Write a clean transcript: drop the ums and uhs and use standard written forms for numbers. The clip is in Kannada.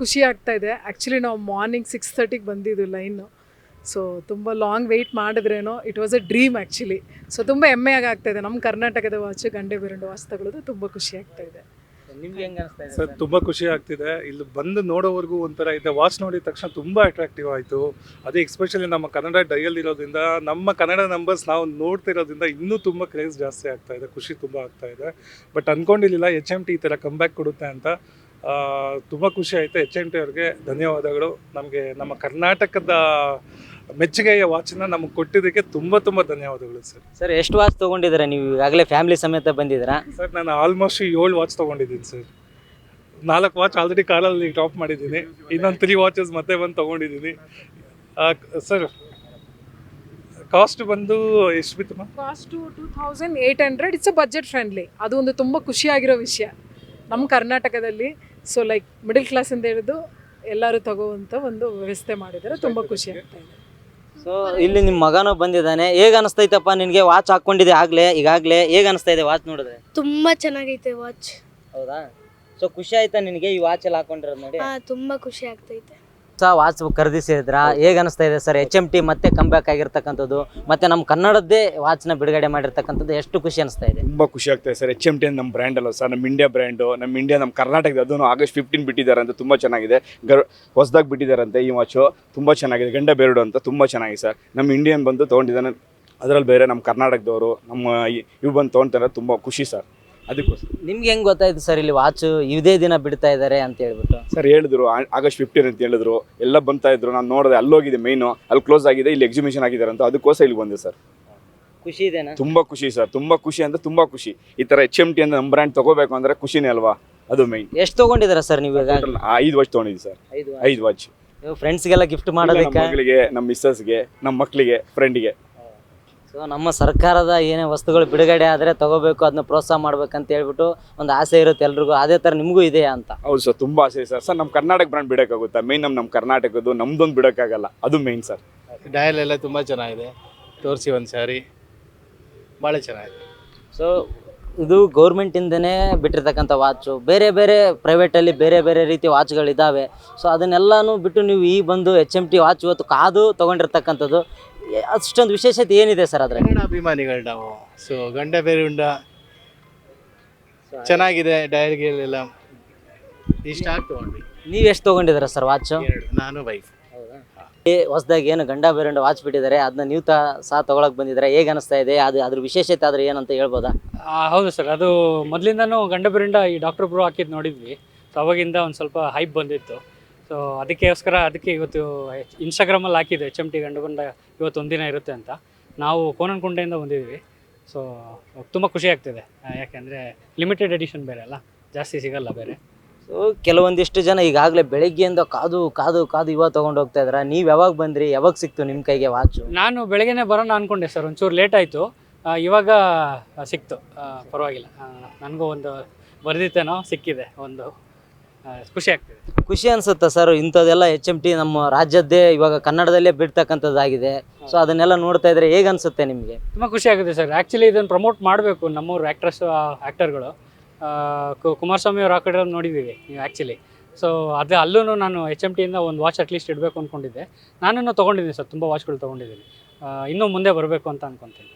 ಖುಷಿ ಆಗ್ತಾ ಇದೆ. ಆ್ಯಕ್ಚುಲಿ ನಾವು ಮಾರ್ನಿಂಗ್ 6:30ಗೆ ಬಂದಿದ್ದು ಲೈನು. ಸೊ ತುಂಬ ಲಾಂಗ್ ವೆಯ್ಟ್ ಮಾಡಿದ್ರೇನೋ it was a dream actually. So ತುಂಬ ಹೆಮ್ಮೆಯಾಗಿ ಆಗ್ತಾಯಿದೆ. ನಮ್ಮ ಕರ್ನಾಟಕದ ವಾಚ್ ಗಂಡೆ ಬೇರುಂಡೆ ವಾಚ್ ತಗೊಳ್ಳೋದು ತುಂಬ ಖುಷಿ ಆಗ್ತಾ ಇದೆ. ನಿಮ್ಗೆ ಹೆಂಗೆ ಅನಿಸ್ತಾ ಇದೆ ಸರ್ ತುಂಬ ಖುಷಿ ಆಗ್ತಿದೆ. ಇಲ್ಲಿ ಬಂದು ನೋಡೋವರೆಗೂ ಒಂಥರ ಇದೆ. ವಾಚ್ ನೋಡಿದ ತಕ್ಷಣ ತುಂಬ ಅಟ್ರಾಕ್ಟಿವ್ ಆಯಿತು. ಅದೇ ಎಸ್ಪೆಷಲಿ ನಮ್ಮ ಕನ್ನಡ ಡೈಯಲ್ ಇರೋದ್ರಿಂದ, ನಮ್ಮ ಕನ್ನಡ ನಂಬರ್ಸ್ ನಾವು ನೋಡ್ತಿರೋದ್ರಿಂದ ಇನ್ನೂ ತುಂಬ ಕ್ರೇಜ್ ಜಾಸ್ತಿ ಆಗ್ತಾ ಇದೆ. ಖುಷಿ ತುಂಬ ಆಗ್ತಾ ಇದೆ. ಬಟ್ ಅಂದ್ಕೊಂಡಿರಲಿಲ್ಲ HMT ಈ ಥರ ಕಮ್ಬ್ಯಾಕ್ ಕೊಡುತ್ತೆ ಅಂತ. ತುಂಬ ಖುಷಿ ಆಯಿತು. HMT ಅವ್ರಿಗೆ ಧನ್ಯವಾದಗಳು. ನಮಗೆ ನಮ್ಮ ಕರ್ನಾಟಕದ ಮೆಚ್ಚುಗೆಯ ವಾಚನ್ನ ನಮಗೆ ಕೊಟ್ಟಿದ್ದಕ್ಕೆ ತುಂಬ ತುಂಬ ಧನ್ಯವಾದಗಳು ಸರ್. ಸರ್ ಎಷ್ಟು ವಾಚ್ ತೊಗೊಂಡಿದ್ದೀರಾ ನೀವು? ಈಗಾಗಲೇ ಫ್ಯಾಮಿಲಿ ಸಮೇತ ಬಂದಿದ್ದೀರಾ? ಸರ್ ನಾನು ಆಲ್ಮೋಸ್ಟ್ 7 ವಾಚ್ ತೊಗೊಂಡಿದ್ದೀನಿ ಸರ್. 4 ವಾಚ್ ಆಲ್ರೆಡಿ ಕಾರಲ್ಲಿ ಟಾಪ್ ಮಾಡಿದ್ದೀನಿ. ಇನ್ನೊಂದು 3 ವಾಚಸ್ ಮತ್ತೆ ಬಂದು ತೊಗೊಂಡಿದ್ದೀನಿ. ಸರ್ ಕಾಸ್ಟ್ ಬಂದು ಎಷ್ಟು ಬಿತ್ತು? Cost 2800. It's a budget friendly. ಅದು ಒಂದು ತುಂಬ ಖುಷಿಯಾಗಿರೋ ವಿಷಯ ನಮ್ಮ ಕರ್ನಾಟಕದಲ್ಲಿ. ಸೊ ಲೈಕ್ ಮಿಡಲ್ ಕ್ಲಾಸಿಂದ ಹಿಡಿದು ಎಲ್ಲರೂ ತಗೋವಂಥ ಒಂದು ವ್ಯವಸ್ಥೆ ಮಾಡಿದ್ದಾರೆ. ತುಂಬ ಖುಷಿ ಆಗ್ತಾ ಇದೆ. ಸೊ ಇಲ್ಲಿ ನಿಮ್ಮ ಮಗನೂ ಬಂದಿದ್ದಾನೆ. ಹೇಗೆ ಅನಿಸ್ತೈತಪ್ಪ ನಿನಗೆ? ವಾಚ್ ಹಾಕ್ಕೊಂಡಿದ್ದೆ ಈಗಾಗಲೇ ಹೇಗೆ ಅನಿಸ್ತಾ ಇದೆ ವಾಚ್ ನೋಡಿದ್ರೆ? ತುಂಬ ಚೆನ್ನಾಗೈತೆ ವಾಚ್. ಹೌದಾ? ಸೊ ಖುಷಿ ಆಯ್ತಾ ನಿನಗೆ ಈ ವಾಚ್ ಎಲ್ಲ ಹಾಕೊಂಡಿರೋದು ನೋಡಿ? ತುಂಬ ಖುಷಿ ಆಗ್ತೈತೆ. ಹೊಸ ವಾಚ್ ಖರೀದಿಸಿದ್ರಾ? ಹೇಗೆ ಅನಿಸ್ತಾ ಇದೆ ಸರ್? HMT ಮತ್ತೆ ಕಂಬ್ಯಾಕ್ ಆಗಿರ್ತಕ್ಕಂಥದ್ದು, ಮತ್ತೆ ನಮ್ಮ ಕನ್ನಡದ್ದೇ ವಾಚ್ನ ಬಿಡುಗಡೆ ಮಾಡಿರ್ತಕ್ಕಂಥದ್ದು ಎಷ್ಟು ಖುಷಿ ಅನಿಸ್ತಾ ಇದೆ? ತುಂಬ ಖುಷಿ ಆಗ್ತಾಯಿದೆ ಸರ್. HMT ನಮ್ಮ ಬ್ರ್ಯಾಂಡ್ ಅಲ್ಲ ಸರ್, ನಮ್ಮ ಇಂಡಿಯಾ ಬ್ರ್ಯಾಂಡು. ನಮ್ಮ ಕರ್ನಾಟಕದ ಅದನ್ನು August 15 ಬಿಟ್ಟಿದ್ದಾರೆ ಅಂತ. ತುಂಬ ಚೆನ್ನಾಗಿದೆ. ಹೊಸದಾಗಿ ಬಿಟ್ಟಿದ್ದಾರಂತೆ ಈ ವಾಚು. ತುಂಬ ಚೆನ್ನಾಗಿದೆ. ಗಂಡ ಬೇರುಡು ಅಂತ ತುಂಬ ಚೆನ್ನಾಗಿದೆ ಸರ್. ನಮ್ಮ ಇಂಡಿಯನ್ ಬಂದು ತೊಗೊಂಡಿದ್ದಾನೆ. ಅದರಲ್ಲಿ ಬೇರೆ ನಮ್ಮ ಕರ್ನಾಟಕದವರು ಇವು ಬಂದು ತೊಗೊಳ್ತಾರೆ. ತುಂಬ ಖುಷಿ ಸರ್. ಅದಕ್ಕೋಸ್ಕರ ನಿಮ್ಗೆ ಹೆಂಗೆ ಗೊತ್ತಾಯ್ತು ಸರ್ ಇಲ್ಲಿ ವಾಚ್ ಇದೇ ದಿನ ಬಿಡ್ತಾ ಇದ್ದಾರೆ ಅಂತ ಹೇಳ್ಬಿಟ್ಟು? ಸರ್ ಹೇಳಿದ್ರು August 15 ಅಂತ ಹೇಳಿದ್ರು. ಎಲ್ಲ ಬಂತಾ ಇದ್ರು. ನಾನು ನೋಡಿದೆ, ಅಲ್ಲೋಗಿದೆ ಮೈನು, ಅಲ್ಲಿ ಕ್ಲೋಸ್ ಆಗಿದೆ, ಇಲ್ಲಿ ಎಕ್ಸಿಬಿಷನ್ ಆಗಿದ್ದಾರೆ ಅಂತ. ಅದಕ್ಕೋಸ್ಕರ ಇಲ್ಲಿ ಬಂದೆ ಸರ್. ಖುಷಿ ಇದೆನಾ? ತುಂಬ ಖುಷಿ ಸರ್. ತುಂಬ ಖುಷಿ ಅಂದರೆ ತುಂಬ ಖುಷಿ. ಈ ಥರ HMT ಅಂತ ನಮ್ಮ ಬ್ರ್ಯಾಂಡ್ ತೊಗೋಬೇಕು ಅಂದರೆ ಖುಷಿನೇ ಅಲ್ವಾ? ಅದು ಮೈನ್. ಎಷ್ಟು ತೊಗೊಂಡಿದ್ದೀರಾ ಸರ್ ನೀವು? ಈಗ 5 ವಾಚ್ ತೊಗೊಂಡಿದ್ದೀನಿ ಸರ್. 5 ವಾಚ್ ಫ್ರೆಂಡ್ಸ್ಗೆಲ್ಲ ಗಿಫ್ಟ್ ಮಾಡೋದಕ್ಕೆ? ನಮ್ಮ ಮಗಳಿಗೆ, ನಮ್ಮ ಮಿಸ್ಸಸ್ಗೆ, ನಮ್ಮ ಮಕ್ಕಳಿಗೆ, ಫ್ರೆಂಡಿಗೆ. ಸೊ ನಮ್ಮ ಸರ್ಕಾರದ ಏನೇ ವಸ್ತುಗಳು ಬಿಡುಗಡೆ ಆದರೆ ತಗೋಬೇಕು, ಅದನ್ನ ಪ್ರೋತ್ಸಾಹ ಮಾಡ್ಬೇಕಂತ ಹೇಳ್ಬಿಟ್ಟು ಒಂದು ಆಸೆ ಇರುತ್ತೆ ಎಲ್ರಿಗೂ. ಅದೇ ಥರ ನಿಮಗೂ ಇದೆಯಾ ಅಂತ? ಹೌದು ಸರ್, ತುಂಬ ಆಸೆ ಇದೆ ಸರ್. ನಮ್ಮ ಕರ್ನಾಟಕ ಬ್ರ್ಯಾಂಡ್ ಬಿಡೋಕ್ಕಾಗುತ್ತಾ? ಮೈನ್ ನಮ್ಮ ಕರ್ನಾಟಕದ್ದು ನಮ್ದೊಂದು ಬಿಡೋಕ್ಕಾಗಲ್ಲ. ಅದು ಮೈನ್ ಸರ್. ಡಯಲ್ ಎಲ್ಲ ತುಂಬ ಚೆನ್ನಾಗಿದೆ. ತೋರಿಸಿ ಒಂದು ಸಾರಿ, ಭಾಳ ಚೆನ್ನಾಗಿದೆ. ಸೊ ಇದು ಗೌರ್ಮೆಂಟಿಂದನೇ ಬಿಟ್ಟಿರ್ತಕ್ಕಂಥ ವಾಚು. ಬೇರೆ ಬೇರೆ ಪ್ರೈವೇಟಲ್ಲಿ ಬೇರೆ ಬೇರೆ ರೀತಿ ವಾಚ್ಗಳಿದ್ದಾವೆ. ಸೊ ಅದನ್ನೆಲ್ಲನೂ ಬಿಟ್ಟು ನೀವು ಈ ಬಂದು HMT ವಾಚ್ ಇವತ್ತು ಕಾದು ತೊಗೊಂಡಿರ್ತಕ್ಕಂಥದ್ದು, ಅಷ್ಟೊಂದು ವಿಶೇಷತೆ ಏನಿದೆ ಸರ್ ಅದ್ರಲ್ಲಿ? ಕನ್ನಡ ಅಭಿಮಾನಿಗಳು ನಾವು. ಸೊ ಗಂಡ ಬೇರುಂಡ ಚೆನ್ನಾಗಿದೆ. ಡಯಲ್ ಗೇಲ್ ಎಲ್ಲ ಇಷ್ಟ ಆಗಿ ತೊಗೊಂಡ್ವಿ. ನೀವು ಎಷ್ಟು ತೊಗೊಂಡಿದ್ದೀರಾ ಸರ್ ವಾಚು? ನಾನು ವೈಫ್. ಹೊಸದಾಗಿ ಏನು ಗಂಡ ಬೇರುಂಡ ವಾಚ್ ಬಿಟ್ಟಿದ್ದಾರೆ, ಅದನ್ನ ನೀವು ಸಹ ತೊಗೊಳಕ್ಕೆ ಬಂದಿದ್ದಾರೆ. ಹೇಗೆ ಅನಿಸ್ತಾ ಇದೆ? ಅದ್ರ ವಿಶೇಷತೆ ಆದರೆ ಏನಂತ ಹೇಳ್ಬೋದಾ? ಹೌದು ಸರ್, ಅದು ಮೊದಲಿಂದನೂ ಗಂಡ ಬೇರುಂಡ ಈ ಡಾಕ್ಟರ್ ಬ್ರೋ ಹಾಕಿದ್ದು ನೋಡಿದ್ವಿ. ಸೊ ಅವಾಗಿಂದ ಒಂದು ಸ್ವಲ್ಪ ಹೈಪ್ ಬಂದಿತ್ತು. ಸೊ ಅದಕ್ಕೆ ಇವತ್ತು ಇನ್ಸ್ಟಾಗ್ರಾಮಲ್ಲಿ ಹಾಕಿದ್ದು HMT ಗಂಡ ಬೇರುಂಡ ಇವತ್ತು ಒಂದಿನ ಇರುತ್ತೆ ಅಂತ. ನಾವು ಕೋನನಕುಂಟೆಯಿಂದ ಬಂದಿದ್ವಿ. ಸೊ ತುಂಬ ಖುಷಿ ಆಗ್ತಿದೆ. ಯಾಕೆಂದರೆ ಲಿಮಿಟೆಡ್ ಎಡಿಷನ್ ಬೇರೆ ಅಲ್ಲ, ಜಾಸ್ತಿ ಸಿಗಲ್ಲ ಬೇರೆ. ಸೊ ಕೆಲವೊಂದಿಷ್ಟು ಜನ ಈಗಾಗಲೇ ಬೆಳಗ್ಗೆಯಿಂದ ಕಾದು ಕಾದು ಕಾದು ಇವಾಗ ತೊಗೊಂಡು ಹೋಗ್ತಾ ಇದ್ದಾರೆ. ನೀವು ಯಾವಾಗ ಬಂದ್ರಿ? ಯಾವಾಗ ಸಿಕ್ತು ನಿಮ್ಮ ಕೈಗೆ ವಾಚು? ನಾನು ಬೆಳಗ್ಗೆನೇ ಬರೋಣ ಅಂದ್ಕೊಂಡೆ ಸರ್, ಒಂಚೂರು ಲೇಟ್ ಆಯಿತು. ಇವಾಗ ಸಿಕ್ತು, ಪರವಾಗಿಲ್ಲ. ನನಗೂ ಒಂದು ಬರೆದಿತ್ತೇನೋ ಸಿಕ್ಕಿದೆ. ಒಂದು ಖುಷಿ ಆಗ್ತಿದೆ. ಖುಷಿ ಅನಿಸುತ್ತಾ ಸರ್? ಇಂಥದ್ದೆಲ್ಲ HMT ನಮ್ಮ ರಾಜ್ಯದ್ದೇ ಇವಾಗ ಕನ್ನಡದಲ್ಲೇ ಬಿಡ್ತಕ್ಕಂಥದ್ದಾಗಿದೆ. ಸೊ ಅದನ್ನೆಲ್ಲ ನೋಡ್ತಾ ಇದ್ರೆ ಹೇಗೆ ಅನಿಸುತ್ತೆ ನಿಮಗೆ? ತುಂಬ ಖುಷಿ ಆಗುತ್ತೆ ಸರ್. ಆ್ಯಕ್ಚುಲಿ ಇದನ್ನು ಪ್ರಮೋಟ್ ಮಾಡಬೇಕು ನಮ್ಮೂರು ಆ್ಯಕ್ಟರ್ಗಳು. ಕುಮಾರಸ್ವಾಮಿ ಅವ್ರು ಹಾಕಿರೋದು ನೋಡಿದ್ದೀವಿ ನೀವು ಆ್ಯಕ್ಚುಲಿ. ಸೊ ಅಲ್ಲೂ ನಾನು HMTಯಿಂದ ಒಂದು ವಾಚ್ ಅಟ್ಲೀಸ್ಟ್ ಇಡಬೇಕು ಅಂದ್ಕೊಂಡಿದ್ದೆ. ನಾನು ತೊಗೊಂಡಿದ್ದೀನಿ ಸರ್, ತುಂಬ ವಾಚ್ಗಳು ತೊಗೊಂಡಿದ್ದೀನಿ. ಇನ್ನೂ ಮುಂದೆ ಬರಬೇಕು ಅಂತ ಅಂದ್ಕೊತೀನಿ.